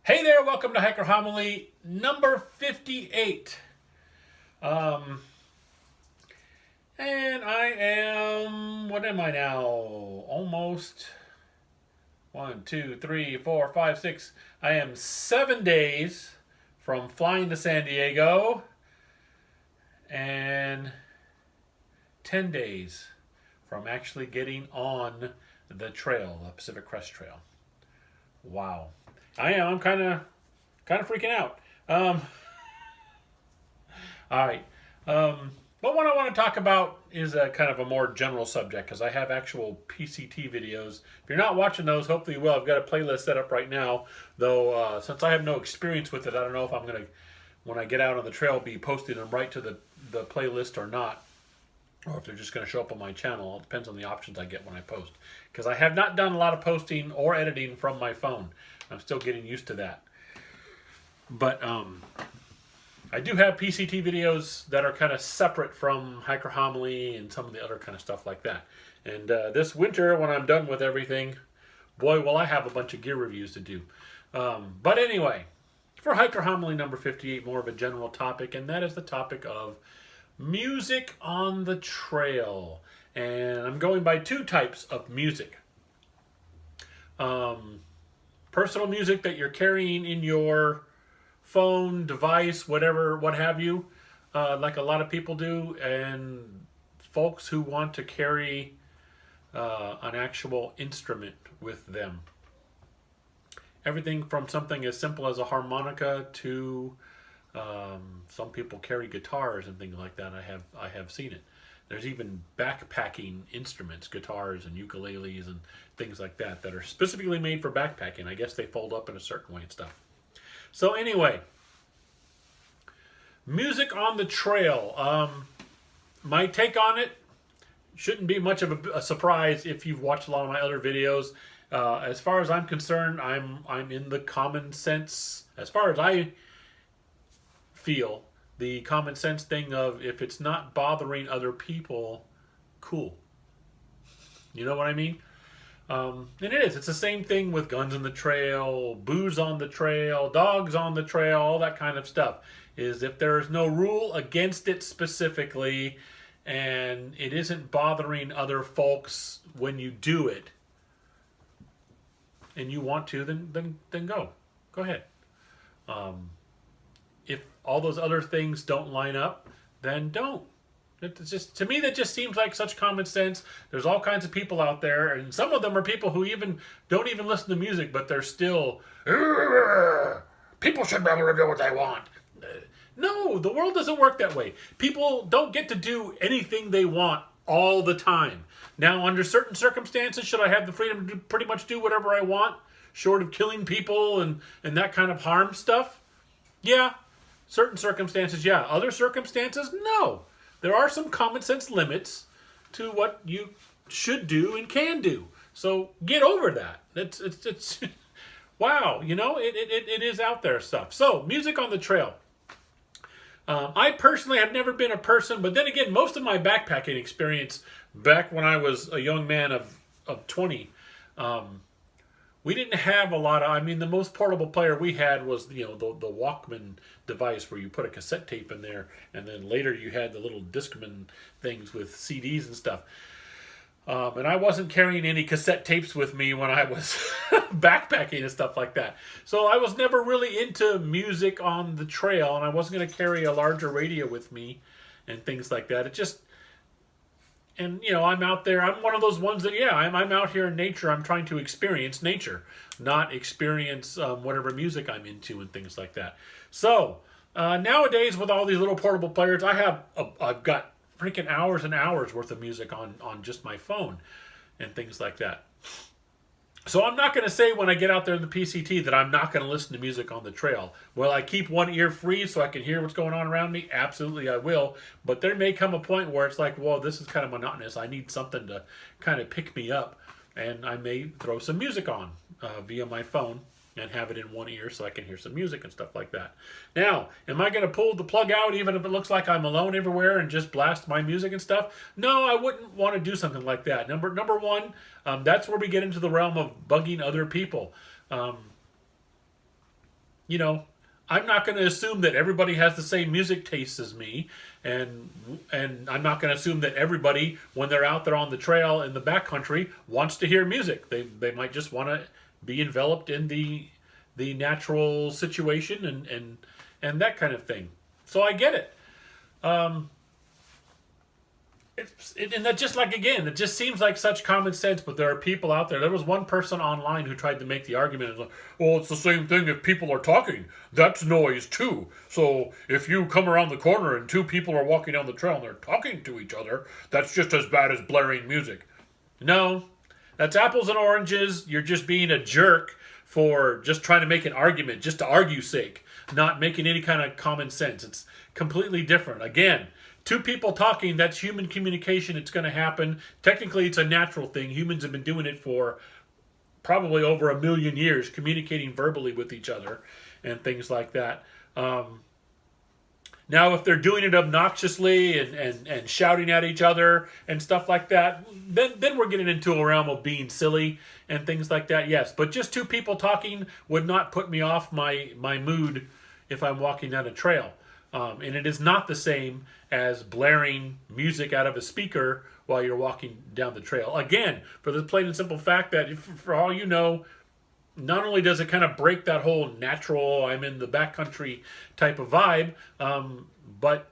Hey there, welcome to Hiker Homily number 58. Um, and I am, what am I now? Almost 1, 2, 3, 4, 5, 6. I am 7 days from flying to San Diego and 10 days from actually getting on the trail, the Pacific Crest Trail. Wow. I'm kind of freaking out. All right. But what I want to talk about is a kind of a more general subject because I have actual PCT videos. If you're not watching those, hopefully you will. I've got a playlist set up right now, though. Since I have no experience with it, I don't know if I'm gonna, when I get out on the trail, be posting them right to the playlist or not, or if they're just going to show up on my channel. It depends on the options I get when I post, because I have not done a lot of posting or editing from my phone. I'm still getting used to that. But I do have PCT videos that are kind of separate from Hiker Homily and some of the other kind of stuff like that. And this winter, when I'm done with everything, boy, will I have a bunch of gear reviews to do. But anyway, for Hiker Homily number 58, more of a general topic, and that is the topic of music on the trail. And I'm going by two types of music. Personal music that you're carrying in your phone, device, whatever, what have you, like a lot of people do, and folks who want to carry an actual instrument with them. Everything from something as simple as a harmonica to some people carry guitars and things like that. I have seen it. There's even backpacking instruments, guitars and ukuleles and things like that are specifically made for backpacking. I guess they fold up in a certain way and stuff. So anyway, music on the trail. My take on it shouldn't be much of a surprise if you've watched a lot of my other videos. As far as I'm concerned, I'm in the common sense. As far as I feel, the common sense thing of if it's not bothering other people, cool. You know what I mean? And it is. It's the same thing with guns on the trail, booze on the trail, dogs on the trail, all that kind of stuff. Is if there is no rule against it specifically, and it isn't bothering other folks when you do it, and you want to, then go ahead. If all those other things don't line up, then don't. It's just, to me, that just seems like such common sense. There's all kinds of people out there, and some of them are people who don't even listen to music, but they're still, people should be able to do what they want. No, the world doesn't work that way. People don't get to do anything they want all the time. Now, under certain circumstances, should I have the freedom to pretty much do whatever I want, short of killing people and that kind of harm stuff? Yeah. Certain circumstances, yeah. Other circumstances, no. There are some common sense limits to what you should do and can do. So get over that. It's wow, it is out there stuff. So music on the trail. I personally have never been a person, but then again, most of my backpacking experience back when I was a young man of 20, we didn't have a lot of, the most portable player we had was, the Walkman device where you put a cassette tape in there, and then later you had the little Discman things with CDs and stuff. And I wasn't carrying any cassette tapes with me when I was backpacking and stuff like that. So I was never really into music on the trail, and I wasn't going to carry a larger radio with me and things like that. It just... And, I'm out there. I'm one of those ones that, I'm out here in nature. I'm trying to experience nature, not experience whatever music I'm into and things like that. So, nowadays, with all these little portable players, I've got freaking hours and hours worth of music on just my phone and things like that. So I'm not going to say when I get out there in the PCT that I'm not going to listen to music on the trail. Will I keep one ear free so I can hear what's going on around me? Absolutely I will. But there may come a point where it's like, whoa, this is kind of monotonous. I need something to kind of pick me up. And I may throw some music on via my phone and have it in one ear so I can hear some music and stuff like that. Now, am I going to pull the plug out even if it looks like I'm alone everywhere and just blast my music and stuff? No, I wouldn't want to do something like that. Number one, that's where we get into the realm of bugging other people. you know, I'm not going to assume that everybody has the same music tastes as me, and I'm not going to assume that everybody, when they're out there on the trail in the backcountry, wants to hear music. They might just want to be enveloped in the natural situation and that kind of thing. So I get it. Um, and that just like again, it just seems like such common sense, but there are people out there. There was one person online who tried to make the argument, like, well, it's the same thing if people are talking. That's noise too. So if you come around the corner and two people are walking down the trail and they're talking to each other, that's just as bad as blaring music. No, that's apples and oranges. You're just being a jerk for just trying to make an argument, just to argue's sake, not making any kind of common sense. It's completely different. Again, two people talking, that's human communication. It's going to happen. Technically, it's a natural thing. Humans have been doing it for probably over 1,000,000 years, communicating verbally with each other and things like that. Now, if they're doing it obnoxiously and shouting at each other and stuff like that, then we're getting into a realm of being silly and things like that, yes. But just two people talking would not put me off my mood if I'm walking down a trail. And it is not the same as blaring music out of a speaker while you're walking down the trail. Again, for the plain and simple fact that, if, for all you know, not only does it kind of break that whole natural, I'm in the backcountry type of vibe, but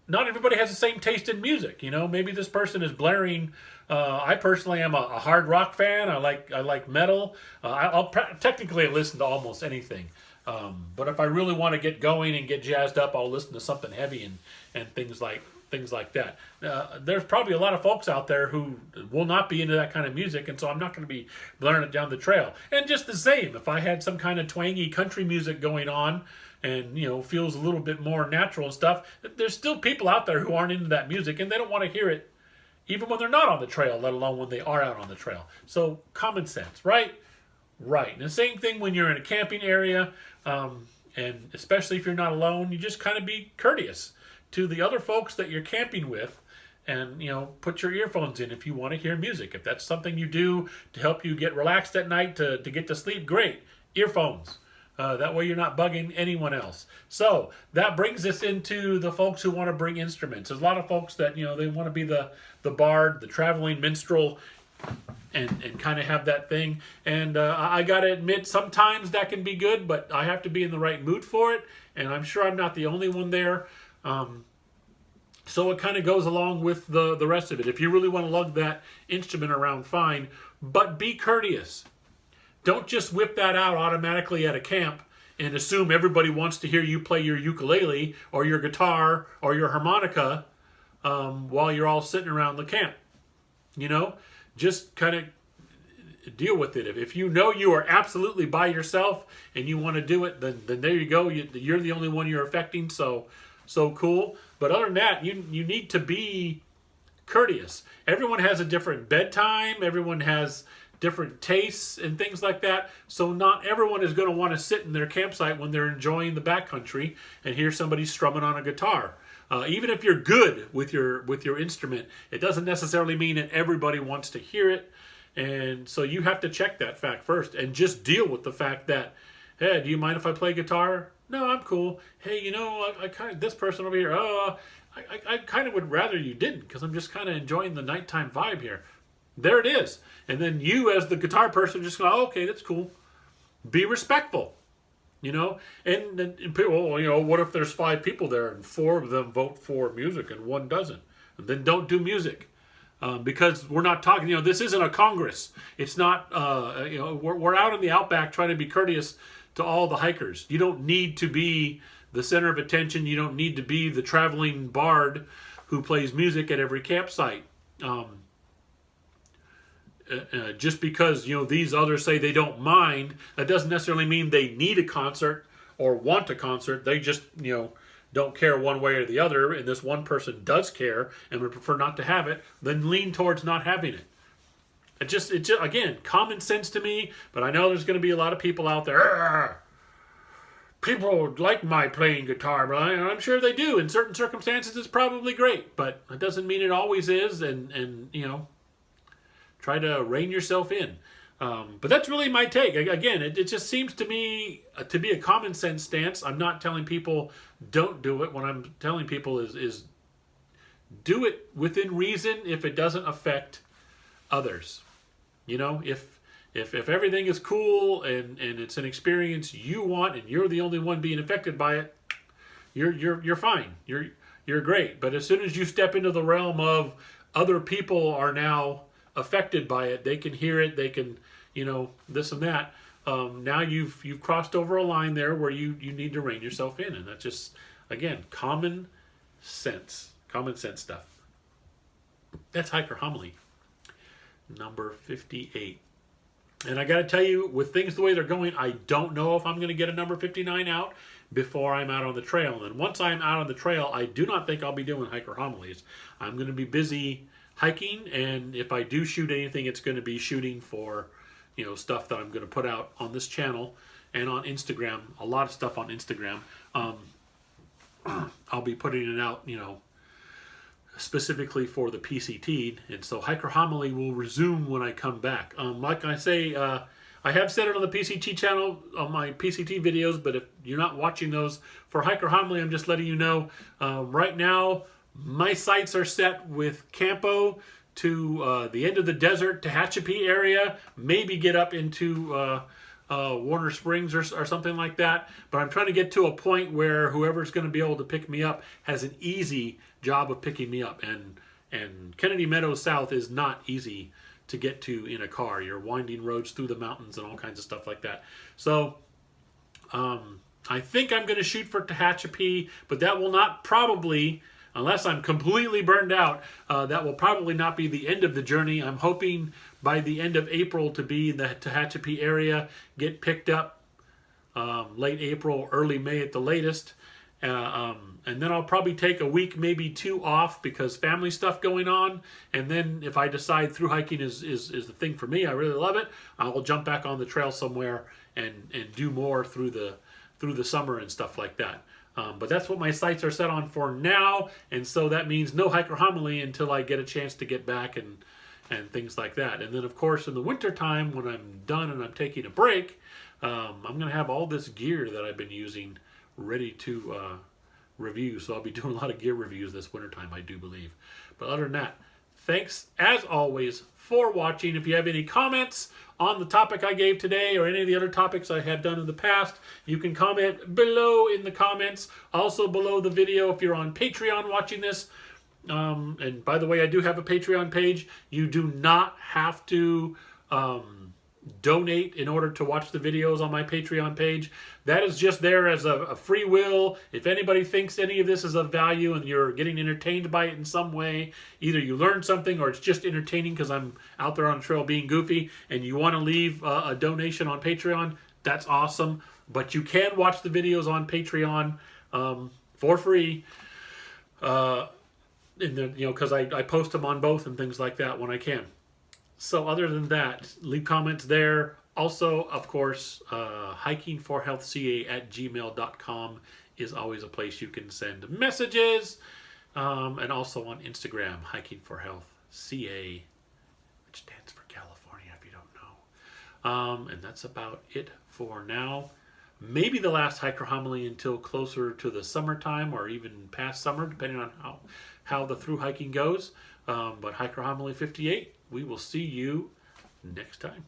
not everybody has the same taste in music. You know, maybe this person is blaring. I personally am a hard rock fan. I like metal. I'll technically listen to almost anything. But if I really want to get going and get jazzed up, I'll listen to something heavy and things like that. There's probably a lot of folks out there who will not be into that kind of music, and so I'm not going to be blaring it down the trail. And just the same, if I had some kind of twangy country music going on, and feels a little bit more natural and stuff, there's still people out there who aren't into that music, and they don't want to hear it, even when they're not on the trail, let alone when they are out on the trail. So common sense, right? Right. And the same thing when you're in a camping area, and especially if you're not alone, you just kind of be courteous to the other folks that you're camping with, and put your earphones in if you want to hear music. If that's something you do to help you get relaxed at night to get to sleep, great. Earphones. That way you're not bugging anyone else. So that brings us into the folks who want to bring instruments. There's a lot of folks that they want to be the bard, the traveling minstrel, and kind of have that thing. And I got to admit, sometimes that can be good, but I have to be in the right mood for it. And I'm sure I'm not the only one there. So it kind of goes along with the rest of it. If you really want to lug that instrument around, fine, but be courteous. Don't just whip that out automatically at a camp and assume everybody wants to hear you play your ukulele or your guitar or your harmonica while you're all sitting around the camp. Just kind of deal with it. If you know you are absolutely by yourself and you want to do it, then there you go. You're the only one you're affecting, so cool. But other than that, you need to be courteous. Everyone has a different bedtime. Everyone has different tastes and things like that. So not everyone is going to want to sit in their campsite when they're enjoying the backcountry and hear somebody strumming on a guitar. Even if you're good with your instrument, it doesn't necessarily mean that everybody wants to hear it. And so you have to check that fact first and just deal with the fact that, hey, do you mind if I play guitar? No, I'm cool. Hey, I kind of, this person over here, I kind of would rather you didn't, because I'm just kind of enjoying the nighttime vibe here. There it is. And then you, as the guitar person, just go, oh, okay, that's cool. Be respectful, And people, what if there's 5 people there and 4 of them vote for music and 1 doesn't? And then don't do music. Because we're not talking, this isn't a Congress. It's not, we're out in the outback trying to be courteous to all the hikers. You don't need to be the center of attention. You don't need to be the traveling bard who plays music at every campsite. Just because these others say they don't mind, that doesn't necessarily mean they need a concert or want a concert. They just don't care one way or the other, and this one person does care and would prefer not to have it, then lean towards not having it. It just again, common sense to me, but I know there's going to be a lot of people out there. People like my playing guitar, but I'm sure they do. In certain circumstances, it's probably great, but it doesn't mean it always is, and try to rein yourself in. But that's really my take. Again, it just seems to me to be a common sense stance. I'm not telling people don't do it. What I'm telling people is do it within reason if it doesn't affect others. You know, if everything is cool and it's an experience you want and you're the only one being affected by it, you're fine. You're great. But as soon as you step into the realm of other people are now affected by it, they can hear it, they can, you know, this and that. Now you've crossed over a line there where you need to rein yourself in, and that's just, again, common sense stuff. That's Hiker Homily number 58. And I got to tell you, with things the way they're going, I don't know if I'm going to get a number 59 out before I'm out on the trail. And once I'm out on the trail, I do not think I'll be doing Hiker Homilies. I'm going to be busy hiking, and if I do shoot anything, it's going to be shooting for, you know, stuff that I'm going to put out on this channel and on Instagram. A lot of stuff on Instagram. I'll be putting it out, you know, specifically for the PCT, and so Hiker Homily will resume when I come back. Like I say, I have said it on the PCT channel, on my PCT videos, but if you're not watching those for Hiker Homily, I'm just letting you know, right now, my sights are set with Campo to the end of the desert, Tehachapi area, maybe get up into Warner Springs or something like that. But I'm trying to get to a point where whoever's going to be able to pick me up has an easy job of picking me up. And Kennedy Meadows South is not easy to get to in a car. You're winding roads through the mountains and all kinds of stuff like that. So I think I'm going to shoot for Tehachapi, but that will not probably, unless I'm completely burned out, that will probably not be the end of the journey. I'm hoping by the end of April to be in the Tehachapi area, get picked up late April, early May at the latest. And then I'll probably take a week, maybe 2 off because family stuff going on. And then if I decide through hiking is the thing for me, I really love it, I will jump back on the trail somewhere and do more through the summer and stuff like that. But that's what my sights are set on for now, and so that means no Hiker Homily until I get a chance to get back and things like that. And then, of course, in the winter time, when I'm done and I'm taking a break, I'm going to have all this gear that I've been using ready to review. So I'll be doing a lot of gear reviews this wintertime, I do believe. But other than that, thanks, as always, for watching. If you have any comments on the topic I gave today or any of the other topics I have done in the past, you can comment below in the comments. Also below the video if you're on Patreon watching this. And by the way, I do have a Patreon page. You do not have to donate in order to watch the videos on my Patreon page. That is just there as a free will. If anybody thinks any of this is of value and you're getting entertained by it in some way, either you learned something or it's just entertaining because I'm out there on the trail being goofy, and you want to leave a donation on Patreon, that's awesome. But you can watch the videos on Patreon for free. Because I post them on both and things like that when I can. So other than that, leave comments there. Also, of course, hikingforhealthca@gmail.com is always a place you can send messages. And also on Instagram, hikingforhealthca, which stands for California if you don't know. And that's about it for now. Maybe the last Hiker Homily until closer to the summertime or even past summer, depending on how the through hiking goes. But Hiker Homily 58, we will see you next time.